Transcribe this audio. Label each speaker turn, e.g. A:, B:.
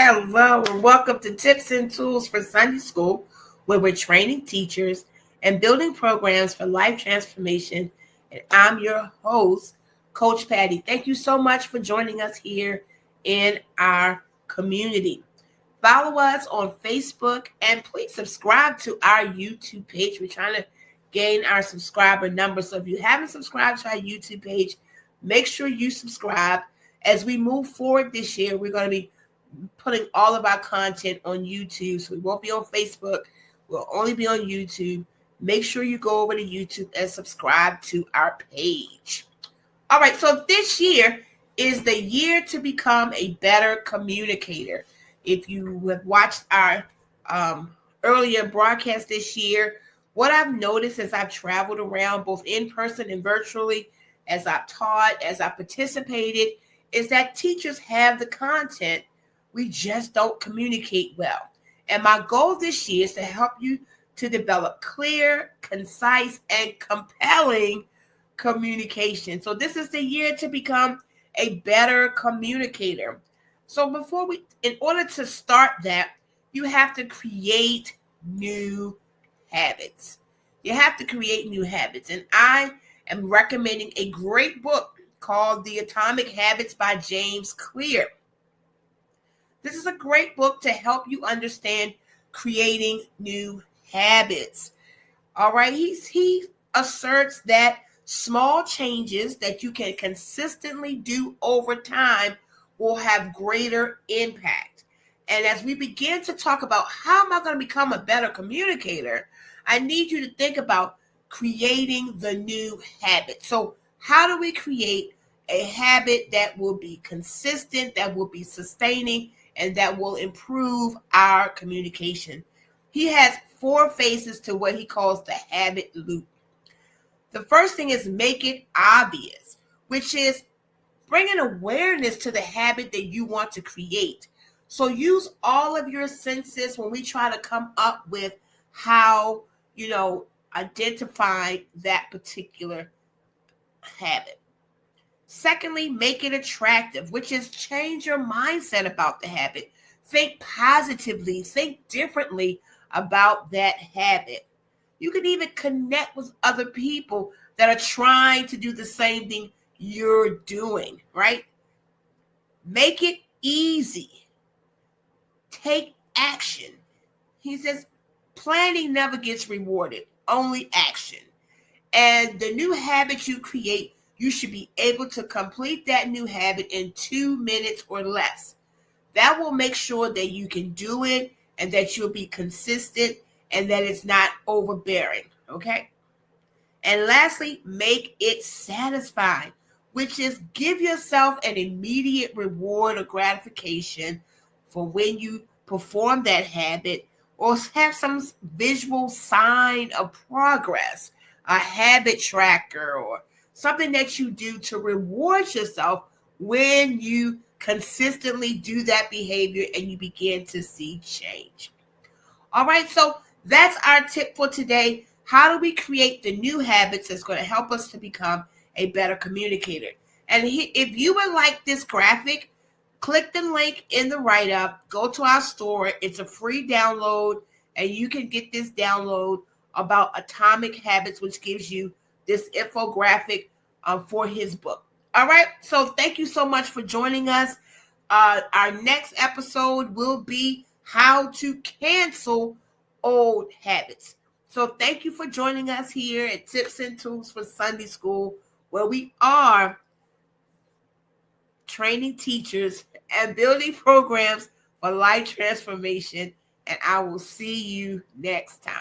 A: Hello, and welcome to Tips and Tools for Sunday School, where we're training teachers and building programs for life transformation. And I'm your host, Coach Patty. Thank you so much for joining us here in our community. Follow us on Facebook and please subscribe to our YouTube page. We're trying to gain our subscriber number. So if you haven't subscribed to our YouTube page, make sure you subscribe. As we move forward this year, we're going to be putting all of our content on YouTube. So we won't be on Facebook. We'll only be on YouTube. Make sure you go over to YouTube and subscribe to our page. All right, so this year is the year to become a better communicator. If you have watched our earlier broadcast this year, what I've noticed as I've traveled around both in person and virtually, as I've taught, as I've participated, is that teachers have the content. We just don't communicate well. And my goal this year is to help you to develop clear, concise, and compelling communication. So this is the year to become a better communicator. So in order to start that, you have to create new habits. You have to create new habits. And I am recommending a great book called The Atomic Habits by James Clear. This is a great book to help you understand creating new habits. All right. He asserts that small changes that you can consistently do over time will have greater impact. And as we begin to talk about how am I going to become a better communicator, I need you to think about creating the new habit. So how do we create a habit that will be consistent, that will be sustaining, and that will improve our communication? He has 4 phases to what he calls the habit loop. The first thing is make it obvious, which is bringing awareness to the habit that you want to create. So use all of your senses when we try to come up with how, identify that particular habit. Secondly, make it attractive, which is change your mindset about the habit. Think positively, think differently about that habit. You can even connect with other people that are trying to do the same thing you're doing, right? Make it easy. Take action. He says, planning never gets rewarded, only action. And the new habit you create, you should be able to complete that new habit in 2 minutes or less. That will make sure that you can do it and that you'll be consistent and that it's not overbearing, okay? And lastly, make it satisfying, which is give yourself an immediate reward or gratification for when you perform that habit, or have some visual sign of progress, a habit tracker, or something that you do to reward yourself when you consistently do that behavior and you begin to see change. All right, so that's our tip for today. How do we create the new habits that's going to help us to become a better communicator? And if you would like this graphic, click the link in the write-up, go to our store. It's a free download, and you can get this download about Atomic Habits, which gives you this infographic for his book. All right, so thank you so much for joining us. Our next episode will be how to cancel old habits. So thank you for joining us here at Tips and Tools for Sunday School, where we are training teachers and building programs for life transformation. And I will see you next time.